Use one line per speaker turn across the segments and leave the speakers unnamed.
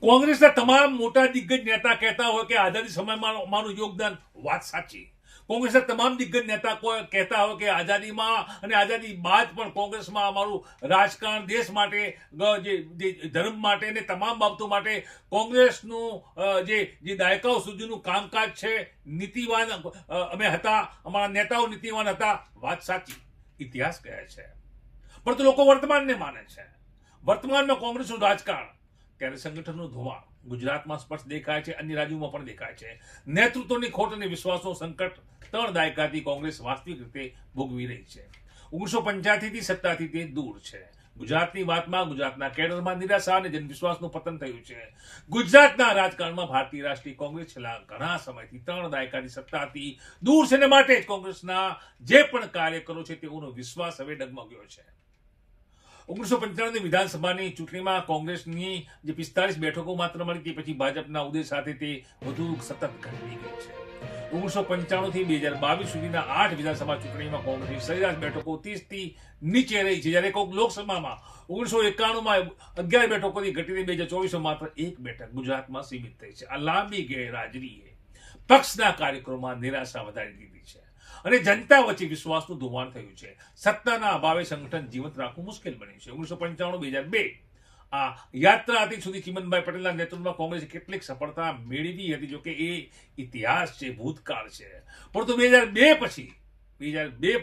કોંગ્રેસના તમામ મોટા દિગ્ગજ નેતા કહેતા હોય કે આઝાદી સમયમાં અમારું યોગદાન, વાત સાચી. કોંગ્રેસના તમામ દિગ્ગજ નેતા કહેતા હોય કે આઝાદીમાં અને આઝાદી બાદ પણ કોંગ્રેસમાં અમારું રાજકારણ, દેશ માટે, જે ધર્મ માટે ને તમામ બાબતો માટે કોંગ્રેસનું જે દાયકાઓ સુધીનું કામકાજ છે, નીતિવાન અમે હતા, અમારા નેતાઓ નીતિવાન હતા, વાત સાચી, ઇતિહાસ કહે છે. પરંતુ લોકો વર્તમાનને માને છે. વર્તમાનમાં કોંગ્રેસનું રાજકારણ, ત્યારે સંગઠનનું ધોવાણ ગુજરાતમાં સ્પષ્ટ દેખાય છે, અન્ય રાજ્યોમાં પણ દેખાય છે. નેતૃત્વની ખોટ અને વિશ્વાસનું સંકટ 3 દાયકાથી કોંગ્રેસ વાસ્તવિક રીતે ભોગવી રહી છે. 1985 થી સત્તાથી તે દૂર છે. ગુજરાતની વાતમાં ગુજરાતના કેડરમાં નિરાશા અને જનવિશ્વાસનું પતન થયું છે. ગુજરાતના રાજકારણમાં ભારતીય રાષ્ટ્રીય કોંગ્રેસ છેલ્લા ઘણા સમયથી 3 દાયકાથી સત્તાથી દૂર છે, ને માટે જ કોંગ્રેસના જે પણ કાર્યકરો છે તેઓનો વિશ્વાસ હવે ડગમગ્યો છે. 1995ની વિધાનસભાની ચૂંટણીમાં કોંગ્રેસની જે 45 બેઠકો માત્ર મળી, તે પછી ભાજપના ઉદય સાથે તે વધુ સતત ઘટી ગઈ છે. 1995 થી 2022 સુધીના 8 વિધાનસભા ચૂંટણીમાં કોંગ્રેસની સરેરાશ બેઠકો 30 થી નીચે રહી છે, જ્યારે લોકસભામાં 1991માં 11 બેઠકોથી ઘટીને 2024માં માત્ર 1 બેઠક ગુજરાતમાં સીમિત થઈ છે. આ લાંબી ગેરહાજરીએ પક્ષના કાર્યક્રમોમાં નિરાશા વધારી દીધી છે અને જનતા વચ્ચે વિશ્વાસનું ધોવાણ થયું છે. સત્તાના અભાવે સંગઠન જીવંત રાખવું મુશ્કેલ બન્યું છે. 1995-2002 આ યાત્રા હતી સુધી ચિમનભાઈ પટેલના નેતૃત્વમાં કોંગ્રેસે કેટલીક સફળતા મેળવી હતી, જોકે એ ઇતિહાસ છે, ભૂતકાળ છે. પરંતુ 2002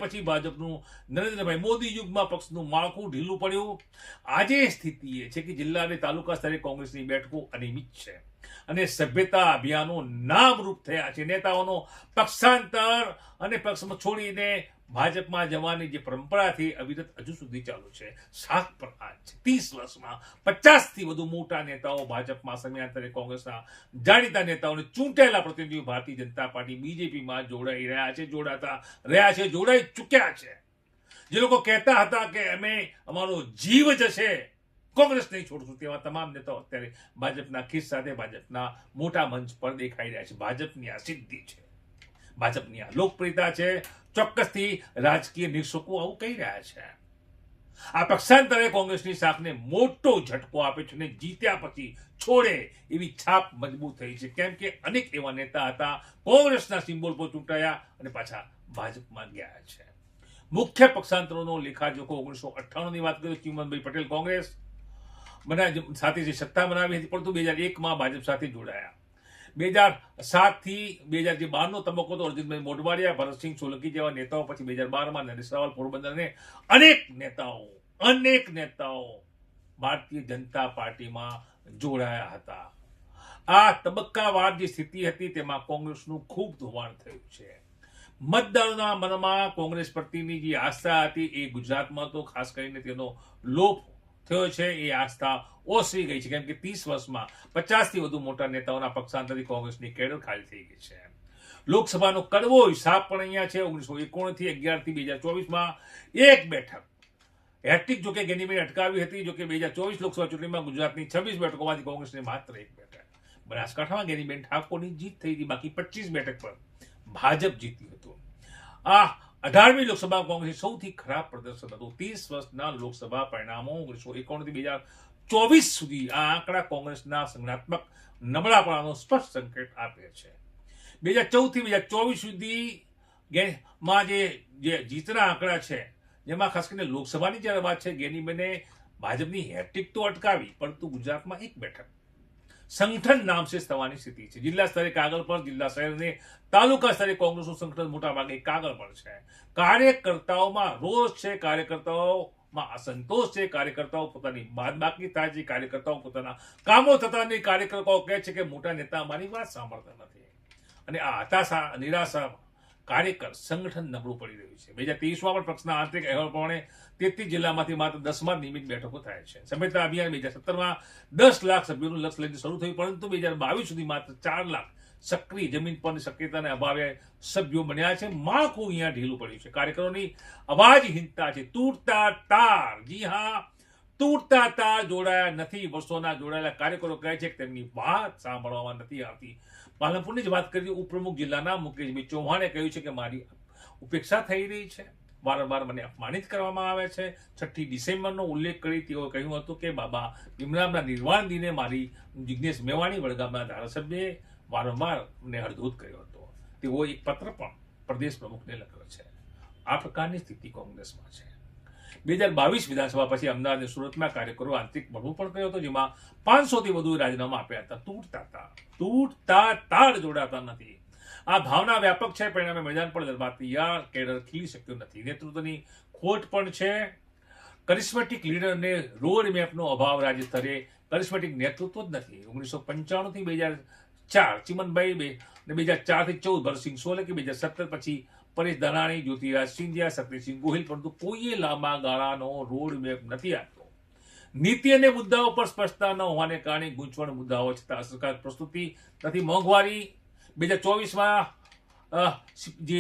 પછી ભાજપનું નરેન્દ્રભાઈ મોદી યુગમાં પક્ષનું માળખું ઢીલું પડ્યું. આજે સ્થિતિ એ છે કે જિલ્લા અને તાલુકા સ્તરે કોંગ્રેસની બેઠકો અનિયમિત છે અને સભ્યતા અભિયાનો નામરૂપ થયા છે. નેતાઓનો પક્ષાંતર અને પક્ષ છોડીને ભાજપમાં જવાની જે પરંપરા થી અવિરત હજુ સુધી ચાલુ છે. 7 પર 8 છે. 30 વર્ષમાં 50 થી વધુ મોટા નેતાઓ ભાજપમાં, સમયાંતરે કોંગ્રેસના જાણીતા નેતાઓને ચૂંટાયેલા પ્રતિનિધિઓ ભારતીય જનતા પાર્ટી બીજેપીમાં જોડાઈ રહ્યા છે, જોડાતા રહ્યા છે, જોડાઈ ચૂક્યા છે. જે લોકો કહેતા હતા કે અમે અમારો જીવ જશે, કોંગ્રેસ નહીં છોડશું, તેવા તમામ નેતાઓ અત્યારે ભાજપના ખીસ સાથે ભાજપના મોટા મંચ પર દેખાઈ રહ્યા છે. ભાજપની આ સિદ્ધિ છે, ભાજપની આ લોકપ્રિયતા છે. ચોક્કસથી રાજકીય નિરીક્ષકો આવું કહી રહ્યા છે. આ પક્ષાંતરે કોંગ્રેસની શાખને મોટો ઝટકો આપે છે અને જીત્યા પછી છોડે એવી છાપ મજબૂત થઈ છે. કેમ કે અનેક એવા નેતા હતા, કોંગ્રેસના સિમ્બોલ પર ચૂંટાયા અને પાછા ભાજપમાં ગયા છે. મુખ્ય પક્ષાંતરોનો લેખાજોખો 1998ની વાત કરીએ, ચિમનભાઈ પટેલ કોંગ્રેસ સાથે જે સત્તા બનાવી હતી, પરંતુ 2001માં ભાજપ સાથે જોડાયા. 2007 થી 2012નો તબક્કો તો અરવિંદભાઈ મોઢવાડિયા, ભરતસિંહ સોલંકી જેવા નેતાઓ, પછી 2012માં નરેશ રાવલ પોરબંદર અને અનેક નેતાઓ ભારતીય જનતા પાર્ટીમાં જોડાયા હતા. આ તબક્કાવાર જે સ્થિતિ હતી તેમાં કોંગ્રેસનું ખૂબ ધોવાણ થયું છે. મતદારોના મનમાં કોંગ્રેસ પ્રત્યેની જે આસ્થા હતી એ ગુજરાતમાં તો ખાસ કરીને તેનો લોપ થયો છે. એ આસ્થા ઓસરી ગઈ છે, કેમ કે 30 વર્ષમાં 50 થી વધુ મોટા નેતાઓના પક્ષાંતરથી કોંગ્રેસની કેડર ખાલી થઈ ગઈ છે. લોકસભાનો કડવો હિસાબ પણ અહીંયા છે. 1991 થી 11 થી 2024માં 1 બેઠક હેટ્રિક જોકે ગેનીબેન અટકાવી હતી. જોકે 2024 લોકસભા ચૂંટણીમાં ગુજરાતની 26 બેઠકોમાંથી કોંગ્રેસને માત્ર 1 બેઠક, બનાસકાંઠામાં ગેનીબેન ઠાકોરની જીત થઈ હતી. બાકી 25 બેઠક પર ભાજપ જીત્યું હતું. આ 18મી લોકસભા કોંગ્રેસે સૌથી ખરાબ પ્રદર્શન હતું. 30 વર્ષના લોકસભા પરિણામો 1991 થી 2024 સુધી આ આંકડા કોંગ્રેસના સંગઠનાત્મક નબળાપણાનો સ્પષ્ટ સંકેત આપે છે. 2014 થી 2024 સુધી માં જે જીતના આંકડા છે, જેમાં ખાસ કરીને લોકસભાની જ્યારે વાત છે, ગેનીબેને ભાજપની હેટ્રિક તો અટકાવી, પરંતુ ગુજરાતમાં 1 બેઠક સંગઠન નામશેષ થવાની સ્થિતિ છે. જિલ્લા સ્તરે કાગળ પર, જિલ્લા શહેર અને તાલુકા સ્તરે કોંગ્રેસનું સંગઠન મોટા ભાગે કાગળ પર છે. કાર્યકર્તાઓમાં રોષ છે, કાર્યકર્તાઓમાં અસંતોષ છે, કાર્યકર્તાઓ પોતાની બાદબાકી થાય છે, કાર્યકર્તાઓ પોતાના કામો થતા નહીં. કાર્યકર્તાઓ કહે છે કે મોટા નેતા અમારી વાત સાંભળતા નથી, અને આ હતાશા, નિરાશા કાર્યકર સંગઠન નબળું પડી રહ્યું છે. 2023માં પણ પક્ષના આંતરિક અહેવાલ પ્રમાણે 33 જિલ્લામાંથી માત્ર 10માં નિયમિત બેઠકો થાય છે. સભ્યતા અભિયાન 2017માં 10 લાખ સભ્યોનું લક્ષ્ય લઈને શરૂ થયું, પરંતુ 2022 સુધી માત્ર 4 લાખ સક્રિય જમીન પરની શક્યતાને અભાવે સભ્યો બન્યા છે. માળખું અહીંયા ઢીલું પડ્યું છે. કાર્યકરોની અવાજહીનતા છે, તૂટતા તાર. જી હા, તૂટતા તાર જોડાયા નથી. વર્ષોના જોડાયેલા કાર્યકરો કહે છે કે તેમની વાત સાંભળવામાં નથી આવતી. પાલનપુરની જ વાત કરીએ, ઉપપ્રમુખ જિલ્લાના મુકેશભાઈ ચૌહાણે કહ્યું છે કે મારી ઉપેક્ષા થઈ રહી છે, વારંવાર મને અપમાનિત કરવામાં આવે છે. 6 ડિસેમ્બરનો ઉલ્લેખ કરી તેઓએ કહ્યું હતું કે બાબા ભીમરાવના નિર્વાણ દિને મારી જિજ્ઞેશ મેવાણી વડગામના ધારાસભ્યએ વારંવાર મને હળધૂત કર્યો હતો. તેઓ એક પત્ર પણ પ્રદેશ પ્રમુખને લખ્યો છે. આ પ્રકારની સ્થિતિ કોંગ્રેસમાં છે. 2022 વિધાનસભા પછી અમદાવાદ અને સુરતમાં કાર્યકરો આંતરિક બળવો પણ કર્યો હતો, જેમાં 500થી વધુ રાજીનામા આપ્યા હતા. તૂટતા તાળ જોડાતા નથી. આ ભાવના વ્યાપક છે. પરિણામે મેદાન પર દરબાર તૈયાર કેડર ખીલી શક્યું નથી. નેતૃત્વની ખોટ પણ છે. કરિસ્મેટિક લીડર અને રોડ મેપનો અભાવ. રાજ્ય સ્તરે કરિસ્મેટિક નેતૃત્વ જ નથી. 1995 થી 2004 ચિમનભાઈ, 2004 થી 14 ભરતસિંહ સોલંકી, 2017 પછી પરેશ ધાનાણી, જ્યોતિરાજ સિંધિયા, સતીશસિંહ ગોહિલ, પરંતુ કોઈએ લાંબા ગાળાનો રોડ મેપ નથી આપ્યો. નીતિ અને મુદ્દાઓ પર સ્પષ્ટતા ન હોવાને કારણે ગૂંચવણ મુદ્દાઓ છતાં અસરકારક પ્રસ્તુતિ નથી. મોંઘવારી 2024માં જે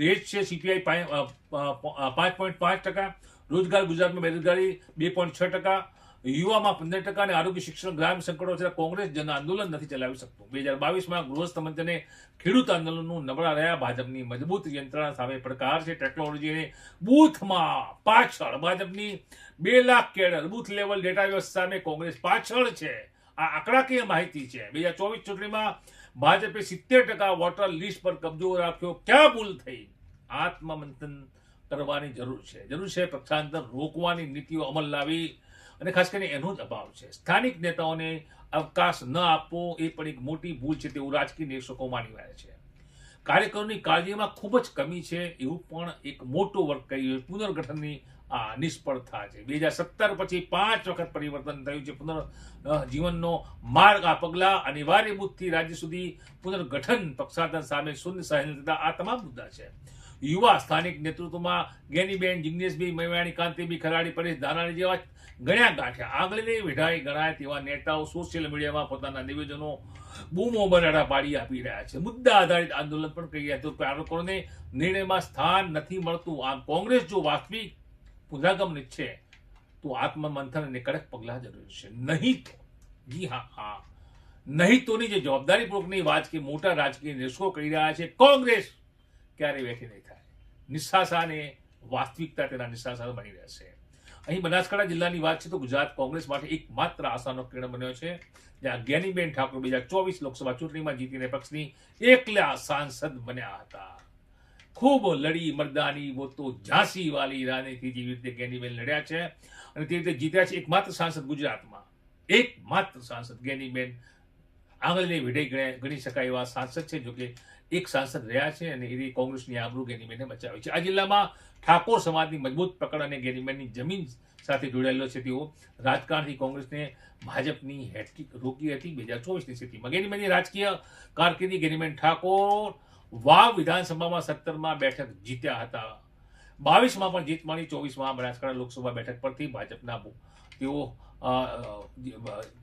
રેટ છે CPI 5.5%, રોજગાર ગુજરાતમાં બેરોજગારી 2.6%, યુવામાં 15% અને આરોગ્ય શિક્ષણ ગ્રામ્ય સંકટો છે. કોંગ્રેસ જન આંદોલન નથી ચલાવી શકતું. 2022માં ગૃહસ્થ મંત્રને ખેડૂત આંદોલનનું નબળા રહ્યા. ભાજપની મજબૂત યંત્રણા સામે પડકાર છે. ટેકનોલોજીને બૂથમાં પાછળ. ભાજપની 2 lakh cadre booth level data વ્યવસ્થા સામે કોંગ્રેસ પાછળ છે. આ આંકડાકીય માહિતી છે. 2024 ચૂંટણીમાં ભાજપે 70% વોટર લિસ્ટ પર કબજો રાખ્યો. ક્યાં ભૂલ થઈ? આત્મમંથન કરવાની જરૂર છે. પક્ષાંતર રોકવાની નીતિઓ અમલ લાવી અને ખાસ કરીને એનો જ અભાવ છે. સ્થાનિક નેતાઓને અવકાશ ન આપવો એ પણ એક મોટી ભૂલ છે, તેવું રાજકીય નિરીક્ષકો માની રહ્યા છે. કાર્યકરોની કાળજીમાં ખૂબ જ કમી છે, એવું પણ એક મોટો વર્ગ કહ્યું. પુનર્ગઠનની આ નિષ્ફળતા છે. 2017 પછી 5 વખત પરિવર્તન થયું છે. પુનર્જીવનનો માર્ગ. આ પગલા અનિવાર્ય બુથથી રાજ્ય સુધી પુનર્ગઠન, પક્ષાંતર સામે શૂન્ય સહિષ્ણુતા, આ તમામ મુદ્દા છે. યુવા સ્થાનિક નેતૃત્વમાં જ્ઞાનીબેન, જિજ્ઞેશભાઈ મેવાણી, કાંતિભાઈ ખરાડી, પરેશ ધાનાણી જેવા ગણ્યા ગાંઠ્યા આંગળીની વિઢાઈ ગણાય તેવા નેતાઓ સોશિયલ મીડિયામાં પોતાના નિવેદનો બૂમો બરાડા પાડી આપી રહ્યા છે. મુદ્દા આધારિત આંદોલન પણ કહી રહ્યા છે. કાર્યકરોને નિર્ણયમાં સ્થાન નથી મળતું. આમ કોંગ્રેસ જો વાસ્તવિક પુનરાગમન ઈચ્છે તો આત્મમંથન અને કડક પગલાં જરૂરી છે. નહીં તો, જી હા, નહીં તોની જે જવાબદારીપૂર્વકની વાત કે મોટા રાજકીય નિરીક્ષકો કહી રહ્યા છે, કોંગ્રેસ ક્યારેય વેઠી નહીં થાય. નિશાસાને વાસ્તવિકતા તેના નિશાસા બની રહેશે. અહીં બનાસકાંઠા જિલ્લાની વાત છે તો ગુજરાત કોંગ્રેસ માટે એકમાત્ર આશાનો કિરણ બન્યો છે, જ્યાં જ્ઞાનીબેન ઠાકોર 2024 લોકસભા ચૂંટણીમાં જીતીને પક્ષની એકલા સાંસદ બન્યા હતા. ખૂબ લડી મર્દાની વો તો ઝાંસી વાલી રાણીથી જેવી રીતે જ્ઞાનીબેન લડ્યા છે અને તે રીતે જીત્યા છે. એકમાત્ર સાંસદ ગુજરાતમાં, એકમાત્ર સાંસદ જ્ઞાનીબેન આંગળીને વિઢાઈ ગણી શકાય એવા સાંસદ છે. જોકે એક સાંસદ રહ્યા છે અને એ કોંગ્રેસની આબરૂ જ્ઞાનીબેનને બચાવી છે. આ જિલ્લામાં ઠાકોર સમાજની મજબૂત પકડ અને જ્ઞાનીબેનની જમીન સાથે જોડાયેલો છે. તેઓ રાજકારણથી કોંગ્રેસને ભાજપની હેટ્રિક રોકી હતી 2024ની સ્થિતિમાં. જ્ઞાનીબેનની રાજકીય કારકિર્દી. જ્ઞાનીબેન ઠાકોર વાવ વિધાનસભામાં 17માં બેઠક જીત્યા હતા. 22માં પણ જીત મળી. 24માં બનાસકાંઠા લોકસભા બેઠક પરથી ભાજપના તેઓ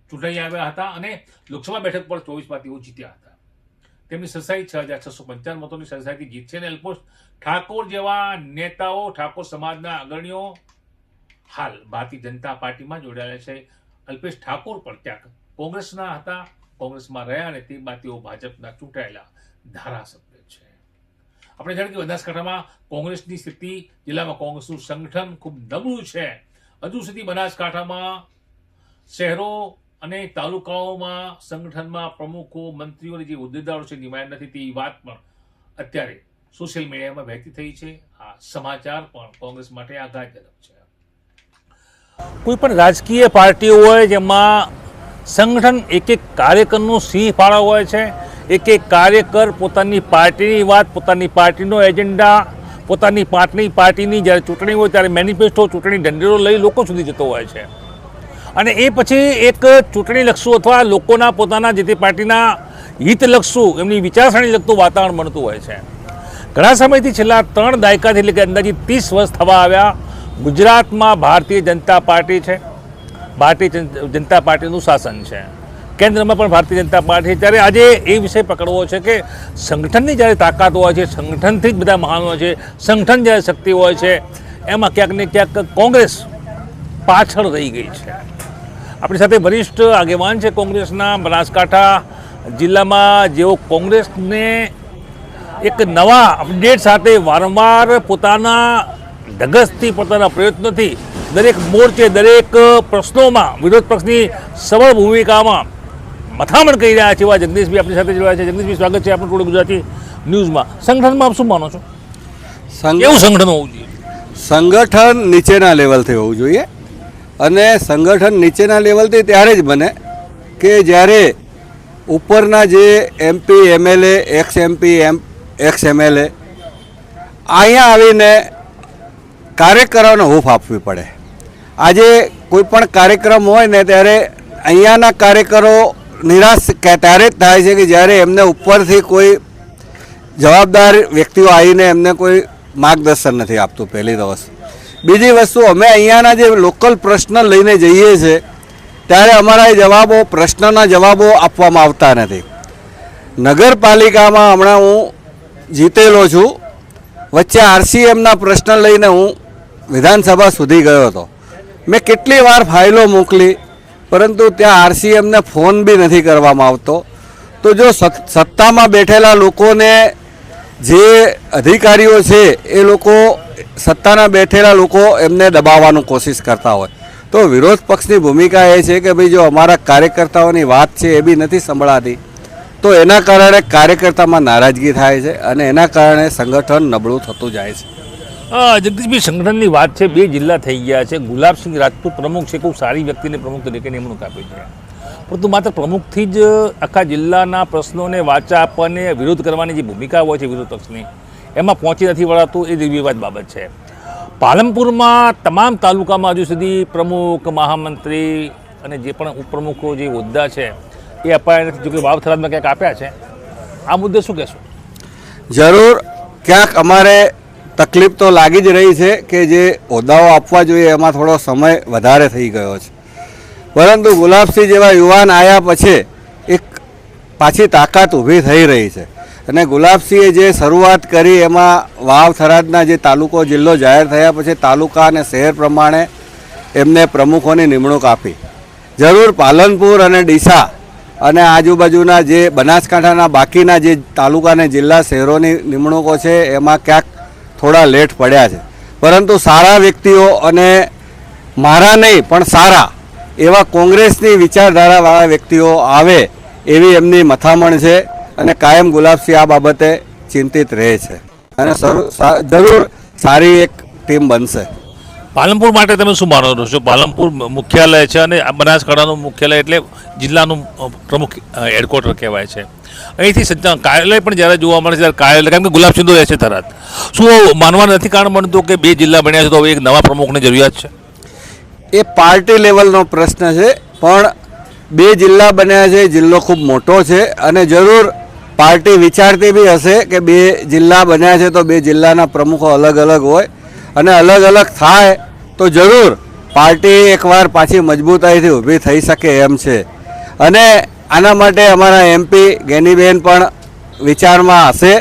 ચૂંટાઈ આવ્યા હતા અને લોકસભા બેઠક પર 24માં તેઓ જીત્યા હતા. તેમની સરસાઈ 6655 મતોની સરસાઈથી જીત છે અને ઓલમોસ્ટ ઠાકોર જેવા નેતાઓ, ઠાકોર સમાજના અગ્રણીઓ હાલ ભારતીય જનતા પાર્ટીમાં જોડાયેલા છે. અલ્પેશ ઠાકોર પણ ક્યાંક કોંગ્રેસના હતા, કોંગ્રેસમાં રહ્યા અને તે બાદ તેઓ ભાજપના ચૂંટાયેલા ધારાસભ્ય છે. આપણે જાણીએ કે બનાસકાંઠામાં કોંગ્રેસની સ્થિતિ, જિલ્લામાં કોંગ્રેસનું સંગઠન ખૂબ નબળું છે. હજુ સુધી બનાસકાંઠામાં શહેરો અને તાલુકાઓમાં સંગઠનમાં પ્રમુખો, મંત્રીઓ અને જે હોદ્દેદારો છે નિમાયા નથી, તેવી વાત પણ અત્યારે સોશિયલ મીડિયામાં વહેતી થઈ છે. આ સમાચાર પણ કોંગ્રેસ માટે આઘાતજનક છે.
કોઈ પણ રાજકીય પાર્ટી હોય જેમાં સંગઠન એક એક કાર્યકરનું સિંહ ફાળો હોય છે. એક એક કાર્યકર પોતાની પાર્ટીની વાત, પોતાની પાર્ટીનો એજન્ડા, પોતાની પાર્ટીની જ્યારે ચૂંટણી હોય ત્યારે મેનિફેસ્ટો, ચૂંટણી ઢંઢેરો લઈ લોકો સુધી જતો હોય છે અને એ પછી એક ચૂંટણીલક્ષુ અથવા લોકોના પોતાના જે તે પાર્ટીના હિતલક્ષુ, એમની વિચારસરણી લગતું વાતાવરણ બનતું હોય છે. ઘણા સમયથી છેલ્લા 3 દાયકાથી એટલે કે અંદાજિત 30 વર્ષ થવા આવ્યા ગુજરાતમાં ભારતીય જનતા પાર્ટી છે. ભારતીય જનતા પાર્ટીનું શાસન છે. કેન્દ્રમાં પણ ભારતીય જનતા પાર્ટી. ત્યારે આજે એ વિષય પકડવો છે કે સંગઠનની જ્યારે તાકાત હોય છે, સંગઠનથી જ બધા મહાન હોય છે, સંગઠન જ્યારે શક્તિ હોય છે, એમાં ક્યાંક ને ક્યાંક કોંગ્રેસ પાછળ રહી ગઈ છે. આપણી સાથે વરિષ્ઠ આગેવાન છે કોંગ્રેસના બનાસકાંઠા જિલ્લામાં, જેઓ કોંગ્રેસને એક નવા અપડેટ સાથે વારંવાર પોતાના ધગસથી પોતાના પ્રયત્નોથી દરેક મોરચે દરેક પ્રશ્નોમાં વિરોધ પક્ષની સબળ ભૂમિકામાં મથામણ કરી રહ્યા છે એવા જગદીશભાઈ આપણી સાથે જોડાયા છે. જગદીશભાઈ, સ્વાગત છે આપણું ટુડે ગુજરાતી ન્યૂઝમાં. સંગઠનમાં આપ શું માનો છો? કેવું સંગઠન હોવું જોઈએ?
સંગઠન નીચેના લેવલથી હોવું જોઈએ અને સંગઠન નીચેના લેવલથી ત્યારે જ બને કે જ્યારે ઉપરના જે MP, MLA, x MP, x MLA અહીંયા આવીને કાર્યકરોને હૂંફ આપવી પડે. આજે કોઈ પણ કાર્યક્રમ હોય ને ત્યારે અહીંયાના કાર્યકરો નિરાશ ત્યારે જ થાય છે કે જ્યારે એમને ઉપરથી કોઈ જવાબદાર વ્યક્તિઓ આવીને એમને કોઈ માર્ગદર્શન નથી આપતું. પહેલી તો વસ્તુ. બીજી વસ્તુ, અમે અહીંયાના જે લોકલ પ્રશ્ન લઈને જઈએ છીએ ત્યારે અમારા જવાબો, પ્રશ્નના જવાબો આપવામાં આવતા નથી. નગરપાલિકામાં હમણાં હું જીતેલો છું. વચ્ચે RCMના પ્રશ્ન લઈને હું વિધાનસભા સુધી ગયો હતો. મેં કેટલી વાર ફાઇલો મોકલી પરંતુ ત્યાં RCMને ફોન બી નથી કરવામાં આવતો. તો જો સત્તામાં બેઠેલા લોકોને, જે અધિકારીઓ છે એ લોકો સત્તાના બેઠેલા લોકો એમને દબાવવાનું કોશિશ કરતા હોય તો વિરોધ પક્ષની ભૂમિકા એ છે કે ભાઈ જો અમારા કાર્યકર્તાઓની વાત છે એ બી નથી સંભળાતી તો એના કારણે કાર્યકર્તામાં નારાજગી થાય છે અને એના કારણે સંગઠન નબળું થતું જાય છે.
જગદીશભાઈ, સંગઠનની વાત છે. 2 જિલ્લા થઈ ગયા છે. ગુલાબસિંહ રાજપૂત પ્રમુખ છે. ખૂબ સારી વ્યક્તિને પ્રમુખ તરીકે નિમણૂક આપી છે. પરંતુ માત્ર પ્રમુખથી જ આખા જિલ્લાના પ્રશ્નોને વાચા આપવાને વિરોધ કરવાની જે ભૂમિકા હોય છે વિરોધ પક્ષની, એમાં પહોંચી નથી વળાતું. એ નિર્વિવાદ બાબત છે. પાલનપુરમાં તમામ તાલુકામાં હજુ સુધી પ્રમુખ, મહામંત્રી અને જે પણ ઉપપ્રમુખો જે હોદ્દા છે એ અપાયા નથી. જોકે વાવ-થરાદમાં ક્યાંક આપ્યા છે. આ મુદ્દે શું કહેશો?
જરૂર ક્યાંક અમારે તકલીફ તો લાગી જ રહી છે કે જે હોદ્દાઓ આપવા જોઈએ એમાં થોડો સમય વધારે થઈ ગયો છે. પરંતુ ગુલાબસિંહ જેવા યુવાન આવ્યા પછી એક પાછી તાકાત ઊભી થઈ રહી છે અને ગુલાબસિંહે જે શરૂઆત કરી એમાં વાવ-થરાદના જે તાલુકો, જિલ્લો જાહેર થયા પછી તાલુકા અને શહેર પ્રમાણે એમને પ્રમુખોની નિમણૂક આપી. જરૂર પાલનપુર અને ડીસા અને આજુબાજુના જે બનાસકાંઠાના બાકીના જે તાલુકા અને જિલ્લા, શહેરોની નિમણૂકો છે એમાં ક્યાંક થોડા લેટ પડ્યા છે. પરંતુ સારા વ્યક્તિઓ અને મારા નહીં પણ સારા એવા કોંગ્રેસની વિચારધારાવાળા વ્યક્તિઓ આવે એવી એમની મથામણ છે અને કાયમ ગુલાબસિંહ આ બાબતે ચિંતિત રહે છે અને જરૂર સારી એક ટીમ બનશે.
પાલનપુર માટે તમે શું માનો છો? પાલનપુર મુખ્યાલય છે અને બનાસકાંઠાનું મુખ્યાલય એટલે જિલ્લાનું પ્રમુખ હેડક્વાર્ટર કહેવાય છે. અહીંથી કાર્યાલય પણ જ્યારે જોવા મળે છે ત્યારે કાર્યાલય, કારણ કે ગુલાબસિંહ રહે છે થરાદ. શું માનવા નથી કારણ બનતું કે 2 જિલ્લા બન્યા છે તો હવે એક નવા પ્રમુખની જરૂરિયાત છે?
એ પાર્ટી લેવલનો પ્રશ્ન છે પણ 2 જિલ્લા બન્યા છે. જિલ્લો ખૂબ મોટો છે અને જરૂર પાર્ટી વિચારતી બી હશે કે 2 જિલ્લા બન્યા છે તો 2 જિલ્લાના પ્રમુખો અલગ અલગ હોય અને અલગ અલગ થાય તો જરૂર પાર્ટી એકવાર પાછી મજબૂતાઈથી ઊભી થઈ શકે એમ છે. અને આના માટે અમારા MP ગેનીબેન પણ વિચારમાં હશે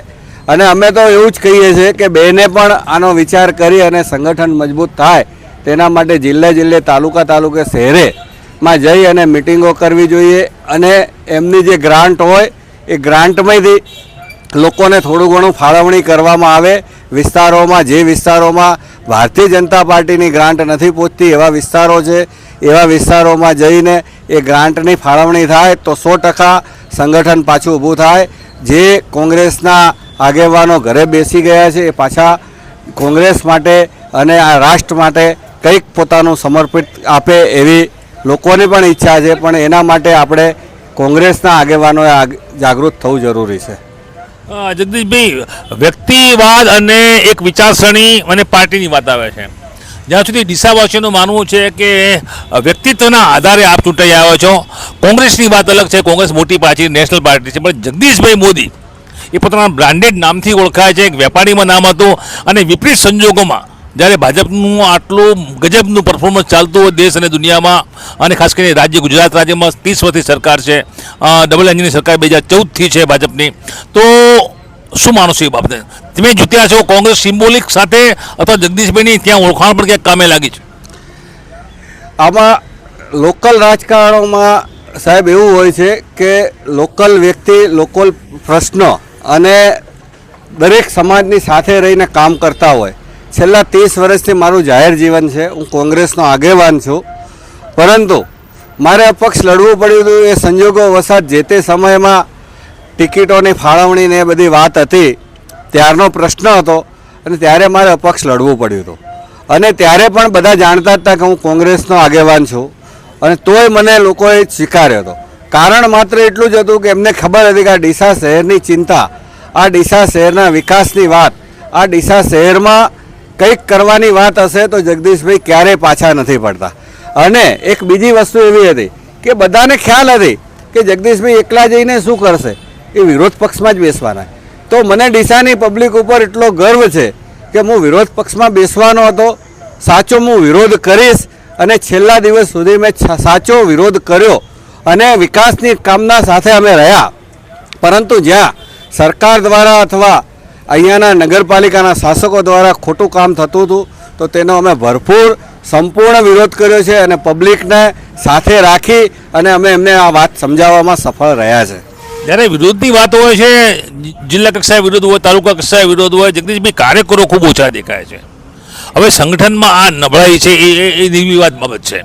અને અમે તો એવું જ કહીએ છીએ કે બેને પણ આનો વિચાર કરી અને સંગઠન મજબૂત થાય તેના માટે જિલ્લે તાલુકે શહેરેમાં જઈ અને મિટિંગો કરવી જોઈએ અને એમની જે ગ્રાન્ટ હોય એ ગ્રાન્ટમાંથી લોકોને થોડું ઘણું ફાળવણી કરવામાં આવે. વિસ્તારોમાં, જે વિસ્તારોમાં ભારતીય જનતા પાર્ટીની ગ્રાન્ટ નથી પહોંચતી એવા વિસ્તારો છે, એવા વિસ્તારોમાં જઈને એ ગ્રાન્ટની ફાળવણી થાય તો 100% સંગઠન પાછું ઊભું થાય. જે કોંગ્રેસના આગેવાનો ઘરે બેસી ગયા છે એ પાછા કોંગ્રેસ માટે અને આ રાષ્ટ્ર માટે કંઈક પોતાનું સમર્પિત આપે એવી લોકોની પણ ઈચ્છા છે. પણ એના માટે આપણે કોંગ્રેસના આગેવાનોએ જાગૃત થવું જરૂરી છે.
જગદીશભાઈ, વ્યક્તિવાદ અને એક વિચારસરણી અને પાર્ટીની વાત આવે છે. જ્યાં સુધી ડીસાવાસીઓનું માનવું છે કે વ્યક્તિત્વના આધારે આપ ચૂંટાઈ આવ્યો છો. કોંગ્રેસની વાત અલગ છે. કોંગ્રેસ મોટી પાર્ટી, નેશનલ પાર્ટી છે. પણ જગદીશભાઈ મોદી એ પોતાના બ્રાન્ડેડ નામથી ઓળખાય છે. એક વેપારીમાં નામ હતું અને વિપરીત સંજોગોમાં જ્યારે ભાજપનું આટલું ગજબનું પરફોર્મન્સ ચાલતું હોય દેશ અને દુનિયામાં અને ખાસ કરીને રાજ્ય ગુજરાત રાજ્યમાં 30 વર્ષથી સરકાર છે, ડબલ એન્જિનની સરકાર 2014થી છે ભાજપની. તો શું માનો છો એ બાબતે? તમે જીત્યા છો કોંગ્રેસ સિમ્બોલિક સાથે અથવા જગદીશભાઈની ત્યાં ઓળખાણ પણ ક્યાંક કામે લાગી છે?
આમાં લોકલ રાજકારણોમાં સાહેબ એવું હોય છે કે લોકલ વ્યક્તિ, લોકલ પ્રશ્નો અને દરેક સમાજની સાથે રહીને કામ કરતા હોય છેલ્લા 30 વર્ષથી મારું જાહેર જીવન છે. હું કોંગ્રેસનો આગેવાન છું, પરંતુ મારે અપક્ષ લડવું પડ્યું હતું. એ સંજોગો વસાત જે તે સમયમાં ટિકિટોની ફાળવણી ને એ બધી વાત હતી, ત્યારનો પ્રશ્ન હતો અને ત્યારે મારે અપક્ષ લડવું પડ્યું હતું. અને ત્યારે પણ બધા જાણતા હતા કે હું કોંગ્રેસનો આગેવાન છું, અને તોય મને લોકોએ સ્વીકાર્યો હતો. કારણ માત્ર એટલું જ હતું કે એમને ખબર હતી કે આ ડીસા શહેરની ચિંતા, આ ડીસા શહેરના વિકાસની વાત, આ ડીસા શહેરમાં કંઈક કરવાની વાત હશે તો જગદીશભાઈ ક્યારેય પાછા નથી પડતા. અને એક બીજી વસ્તુ એવી હતી કે બધાને ખ્યાલ હતી કે જગદીશભાઈ એકલા જઈને શું કરશે, એ વિરોધ પક્ષમાં જ બેસવાના. તો મને ડીસાની પબ્લિક ઉપર એટલો ગર્વ છે કે હું વિરોધ પક્ષમાં બેસવાનો હતો. સાચો હું વિરોધ કરીશ, અને છેલ્લા દિવસ સુધી મેં સાચો વિરોધ કર્યો અને વિકાસની કામના સાથે અમે રહ્યા. પરંતુ જ્યાં સરકાર દ્વારા અથવા અહીંયાના નગરપાલિકાના શાસકો દ્વારા ખોટું કામ થતું હતું તો તેનો અમે ભરપૂર સંપૂર્ણ વિરોધ કર્યો છે, અને પબ્લિકને સાથે રાખી અને અમે એમને આ વાત સમજાવવામાં સફળ રહ્યા છે.
જ્યારે વિરોધની વાત હોય છે, જિલ્લા કક્ષાએ વિરોધ હોય, તાલુકા કક્ષાએ વિરોધ હોય, જગદીશભાઈ કાર્યકરો ખૂબ ઓછા દેખાય છે. હવે સંગઠનમાં આ નબળાઈ છે એ નિર્વિવાદ બાબત છે.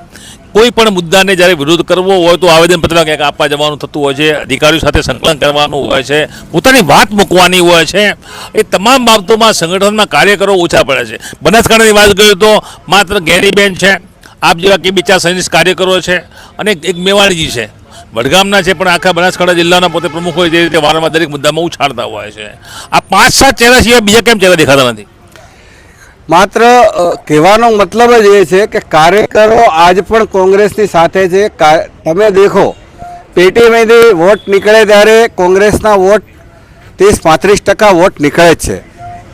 કોઈ પણ મુદ્દાને જ્યારે વિરોધ કરવો હોય તો આવેદનપત્ર ક્યાંક આપવા જવાનું થતું હોય છે, અધિકારીઓ સાથે સંકલન કરવાનું હોય છે, પોતાની વાત મૂકવાની હોય છે. એ તમામ બાબતોમાં સંગઠનમાં કાર્યકરો ઓછા પડે છે. બનાસકાંઠાની વાત કરીએ તો માત્ર ગેરીબેન છે, આપ જેવા કે બીજા સૈનિક કાર્યકરો છે, અને એક મેવાણીજી છે, વડગામના છે, પણ આખા બનાસકાંઠા જિલ્લાના પોતે પ્રમુખ હોય જે રીતે વારંવાર દરેક મુદ્દામાં ઉછાળતા હોય છે. આ 5-7 ચહેરા સિવાય બીજા કેમ ચહેરા દેખાતા નથી?
માત્ર કહેવાનો મતલબ જ એ છે કે કાર્યકરો આજ પણ કોંગ્રેસની સાથે છે. તમે દેખો, પેટીમાંથી વોટ નીકળે ત્યારે કોંગ્રેસના વોટ 30-35% વોટ નીકળે જ છે.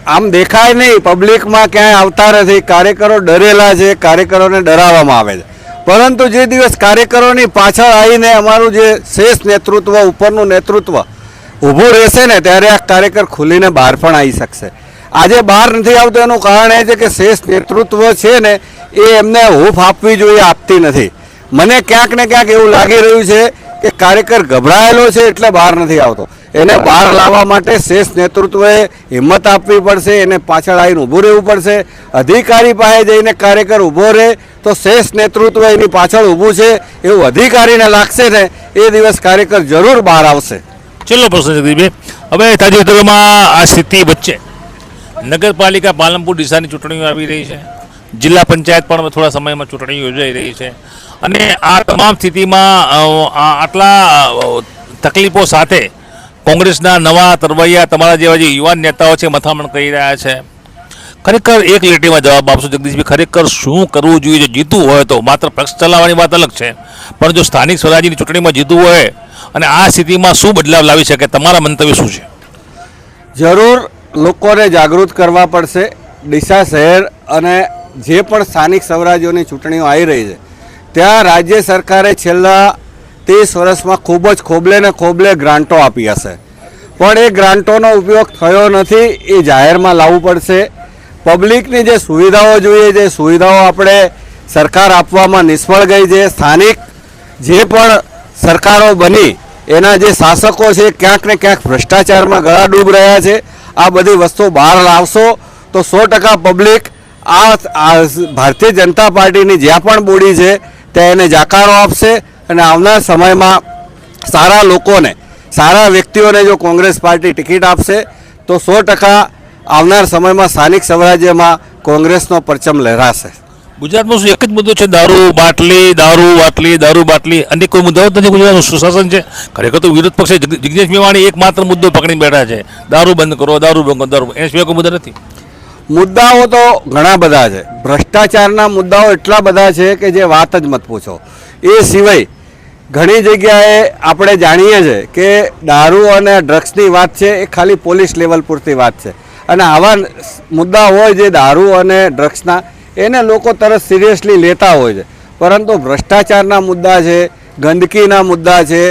આમ દેખાય નહીં, પબ્લિકમાં ક્યાંય આવતા નથી. કાર્યકરો ડરેલા છે, કાર્યકરોને ડરાવવામાં આવે છે. પરંતુ જે દિવસ કાર્યકરોની પાછળ આવીને અમારું જે શેષ નેતૃત્વ, ઉપરનું નેતૃત્વ ઊભું રહેશે ને, ત્યારે આ કાર્યકર ખુલીને બહાર પણ આવી શકશે. આજે બહાર નથી આવતો એનું કારણ એ છે કે શેષ નેતૃત્વ છે ને એ એમને હૂંફ આપવી જોઈએ, આપતી નથી. મને ક્યાંક ને ક્યાંક એવું લાગી રહ્યું છે કે કાર્યકર ગભરાયેલો છે એટલે બહાર નથી આવતો. એને બહાર લાવવા માટે શેષ નેતૃત્વએ હિંમત આપવી પડશે, એને પાછળ આવીને ઊભું રહેવું પડશે. અધિકારી પાસે જઈને કાર્યકર ઊભો રહે તો શેષ નેતૃત્વ એની પાછળ ઊભું છે એવું અધિકારીને લાગશે ને, એ દિવસ કાર્યકર જરૂર બહાર આવશે.
છેલ્લો પ્રશ્ન જગદીશભાઈ, હવે તાજેતરમાં આ સ્થિતિ વચ્ચે નગરપાલિકા પાલનપુર ડીસાની ચૂંટણીઓ આવી રહી છે, જિલ્લા પંચાયત પણ થોડા સમયમાં ચૂંટણી યોજાઈ રહી છે, અને આ તમામ સ્થિતિમાં આટલા તકલીફો સાથે કોંગ્રેસના નવા તરવૈયા તમારા જેવા જે યુવાન નેતાઓ છે મથામણ કરી રહ્યા છે. ખરેખર એક લીટીમાં જવાબ આપશો જગદીશભાઈ, ખરેખર શું કરવું જોઈએ? જો જીતવું હોય તો માત્ર પક્ષ ચલાવવાની વાત અલગ છે, પણ જો સ્થાનિક સ્વરાજ્યની ચૂંટણીમાં જીતવું હોય અને આ સ્થિતિમાં શું બદલાવ લાવી શકે, તમારા મંતવ્ય શું છે?
જરૂર લોકોને જાગૃત કરવા પડશે. ડીસા શહેર અને જે પણ સ્થાનિક સ્વરાજ્યોની ચૂંટણીઓ આવી રહી છે ત્યાં રાજ્ય સરકારે છેલ્લા 30 વર્ષમાં ખૂબ જ ખોબલે ને ખોબલે ગ્રાન્ટો આપી હશે, પણ એ ગ્રાન્ટોનો ઉપયોગ થયો નથી. એ જાહેરમાં લાવવું પડશે. પબ્લિકની જે સુવિધાઓ જોઈએ, જે સુવિધાઓ આપણે સરકાર આપવામાં નિષ્ફળ ગઈ છે, સ્થાનિક જે પણ સરકારો બની એના જે શાસકો છે ક્યાંક ને ક્યાંક ભ્રષ્ટાચારમાં ગળા ડૂબ રહ્યા છે. આ બધી વસ્તુઓ બહાર લાવશો તો 100% પબ્લિક આ ભારતીય જનતા પાર્ટીની જ્યાં પણ બોડી છે ત્યાં એને જાકારો આપશે. અને આવનાર સમયમાં સારા લોકોને, સારા વ્યક્તિઓને જો કોંગ્રેસ પાર્ટી ટિકિટ આપશે તો 100% આવનાર સમયમાં સ્થાનિક સ્વરાજ્યમાં કોંગ્રેસનો પરચમ લહેરાશે.
ગુજરાતમાં શું એક જ મુદ્દો છે? દારૂ બાટલી, દારૂ બાટલી, દારૂ બાટલી, અને કોઈ મુદ્દાઓ જ નથી. ગુજરાતનું સુશાસન છે. ખરેખર તો વિરોધ પક્ષે જિગ્નેશ મેવાણી એકમાત્ર મુદ્દો પકડીને બેઠા છે, દારૂ બંધ કરો, દારૂ બંધ કરો, દારૂ. એ સિવાય કોઈ મુદ્દા નથી.
મુદ્દાઓ તો ઘણા બધા છે. ભ્રષ્ટાચારના મુદ્દાઓ એટલા બધા છે કે જે વાત જ મત પૂછો. એ સિવાય ઘણી જગ્યાએ આપણે જાણીએ છીએ કે દારૂ અને ડ્રગ્સની વાત છે એ ખાલી પોલીસ લેવલ પૂરતી વાત છે, અને આવા મુદ્દા હોય જે દારૂ અને ડ્રગ્સના, એને લોકો તરત સિરિયસલી લેતા હોય છે. પરંતુ ભ્રષ્ટાચારના મુદ્દા છે, ગંદકીના મુદ્દા છે,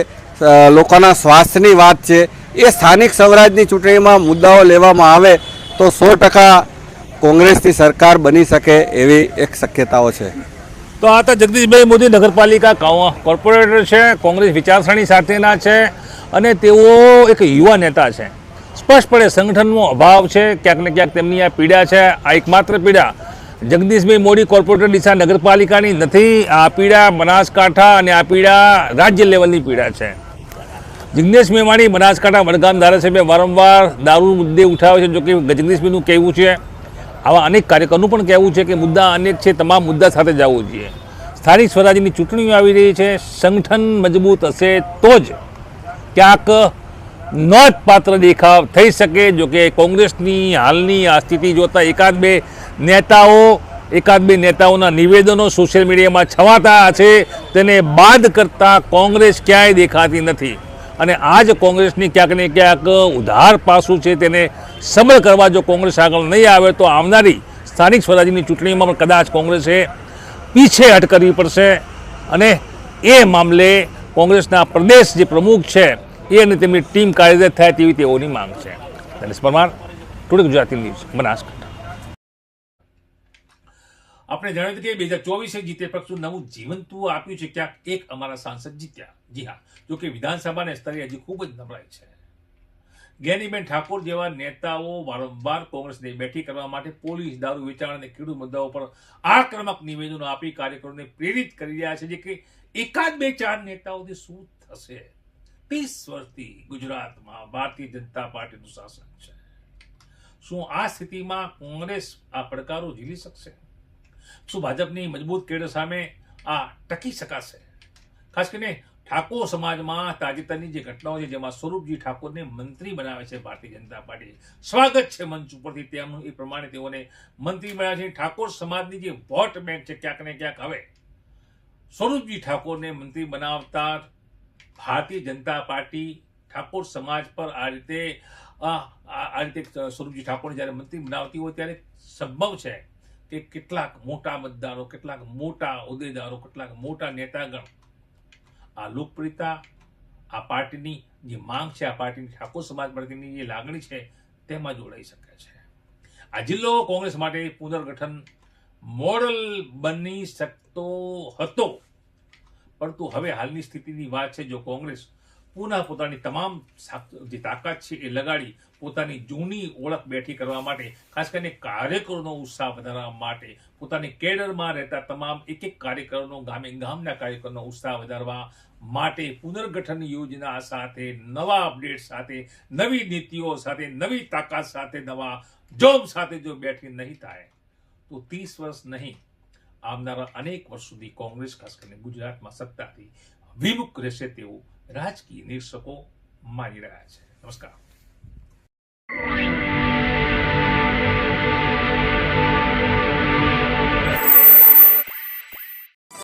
લોકોના સ્વાસ્થ્યની વાત છે, એ સ્થાનિક સ્વરાજની ચૂંટણીમાં મુદ્દાઓ લેવામાં આવે તો 100% કોંગ્રેસની સરકાર બની શકે એવી એક શક્યતાઓ છે.
તો આ તો જગદીશભાઈ મોદી નગરપાલિકા કોર્પોરેટર છે, કોંગ્રેસ વિચારસરણી સાથેના છે, અને તેઓ એક યુવા નેતા છે. સ્પષ્ટપણે સંગઠનનો અભાવ છે, ક્યાંક ને ક્યાંક તેમની આ પીડા છે. આ એકમાત્ર પીડા જગદીશભાઈ મોડી કોર્પોરેટર ડીસા નગરપાલિકાની નથી. આ પીડા બનાસકાંઠા અને આ પીડા રાજ્ય લેવલની પીડા છે. જિગ્નેશ મેવાણી બનાસકાંઠા વડગામ ધારાસભ્ય વારંવાર દારૂ મુદ્દે ઉઠાવે છે. જોકે જગદીશભાઈનું કહેવું છે, આવા અનેક કાર્યકરનું પણ કહેવું છે કે મુદ્દા અનેક છે, તમામ મુદ્દા સાથે જવું જોઈએ. સ્થાનિક સ્વરાજ્યની ચૂંટણીઓ આવી રહી છે, સંગઠન મજબૂત હશે તો જ ક્યાંક નોંધપાત્ર દેખાવ થઈ શકે. જોકે કોંગ્રેસની હાલની આ સ્થિતિ જોતાં એકાદ બે નેતાઓના નિવેદનો સોશિયલ મીડિયામાં છવાતા છે, તેને બાદ કરતાં કોંગ્રેસ ક્યાંય દેખાતી નથી. અને આ જ કોંગ્રેસની ક્યાંક ને ક્યાંક ઉધાર પાસું છે, તેને સબળ કરવા જો કોંગ્રેસ આગળ નહીં આવે તો આવનારી સ્થાનિક સ્વરાજ્યની ચૂંટણીમાં પણ કદાચ કોંગ્રેસે પીછેહટ કરવી પડશે. અને એ મામલે કોંગ્રેસના પ્રદેશ જે પ્રમુખ છે એ અને તેમની ટીમ કાર્યરત થાય તેવી તેઓની માંગ છે. Dhanesh Parmar, today Gujarati news, Banaskantha.
આપણે જણાવ્યું કે 2024 જીતે પક્ષનું નવું જીવંતું આપ્યું છે. ક્યાંક એક અમારા સાંસદ જીત્યા. જી હા, જોકે વિધાનસભાના સ્તરે હજી ખૂબ જ નબળાઈ છે. જ્ઞાનીબેન ઠાકોર જેવા નેતાઓ વારંવાર કોંગ્રેસને બેઠી કરવા માટે પોલીસ, દારૂ વેચાણ અને ખેડૂત મુદ્દાઓ પર આક્રમક નિવેદનો આપી કાર્યકરોને પ્રેરિત કરી રહ્યા છે. જે કે એકાદ બે ચાર નેતાઓથી શું થશે? 30 વર્ષથી ગુજરાતમાં ભારતીય જનતા પાર્ટીનું શાસન છે. શું આ સ્થિતિમાં કોંગ્રેસ આ પડકારો ઝીલી શકશે? શું ભાજપની મજબૂત કેડર સામે આ ટકી શકાશે? ખાસ કરીને ઠાકોર સમાજમાં તાજેતરની જે ઘટનાઓ છે, જેમાં સ્વરૂપજી ઠાકોરને મંત્રી બનાવે છે ભારતીય જનતા પાર્ટી, સ્વાગત છે મંચ ઉપરથી તેમનું, એ પ્રમાણે તેઓને મંત્રી બનાવે છે. ઠાકોર સમાજની જે વોટ બેંક છે, ક્યાંક ને ક્યાંક હવે સ્વરૂપજી ઠાકોરને મંત્રી બનાવતા ભારતીય જનતા પાર્ટી ઠાકોર સમાજ પર આ રીતે સ્વરૂપજી ઠાકોરને જ્યારે મંત્રી બનાવતી હોય ત્યારે સંભવ છે કે કેટલાક મોટા મતદારો, કેટલાક મોટા હોદ્દેદારો, કેટલાક મોટા નેતાગણ આ લોકપ્રિયતા, આ પાર્ટીની જે માંગ છે, આ પાર્ટીની ઠાકોર સમાજ પ્રત્યેની જે લાગણી છે તેમાં જોડાઈ શકે છે. આ જિલ્લો કોંગ્રેસ માટે પુનર્ગઠન મોડલ બની શકતો હતો, પરંતુ હવે હાલની સ્થિતિની વાત છે. જો કોંગ્રેસ પુનઃ પોતાની તમામ જે તાકાત છે એ લગાડી પોતાની જૂની ઓળખ બેઠી કરવા માટે, ખાસ કરીને કાર્યકરોનો ઉત્સાહ વધારવા માટે, પોતાની કેડરમાં રહેતા તમામ એક કાર્યકરોનો, ગામના કાર્યકરોનો ઉત્સાહ વધારવા માટે પુનર્ગઠન યોજના સાથે, નવા અપડેટ સાથે, નવી નીતિઓ સાથે, નવી તાકાત સાથે, નવા જોમ સાથે જો બેઠી નહીં થાય તો 30 વર્ષ નહીં, આવનારા અનેક વર્ષ સુધી કોંગ્રેસ ખાસ કરીને ગુજરાતમાં સત્તાથી વિમુખ રહેશે તેવું રાજકીય નિરીક્ષકો માની રહ્યા છે. નમસ્કાર.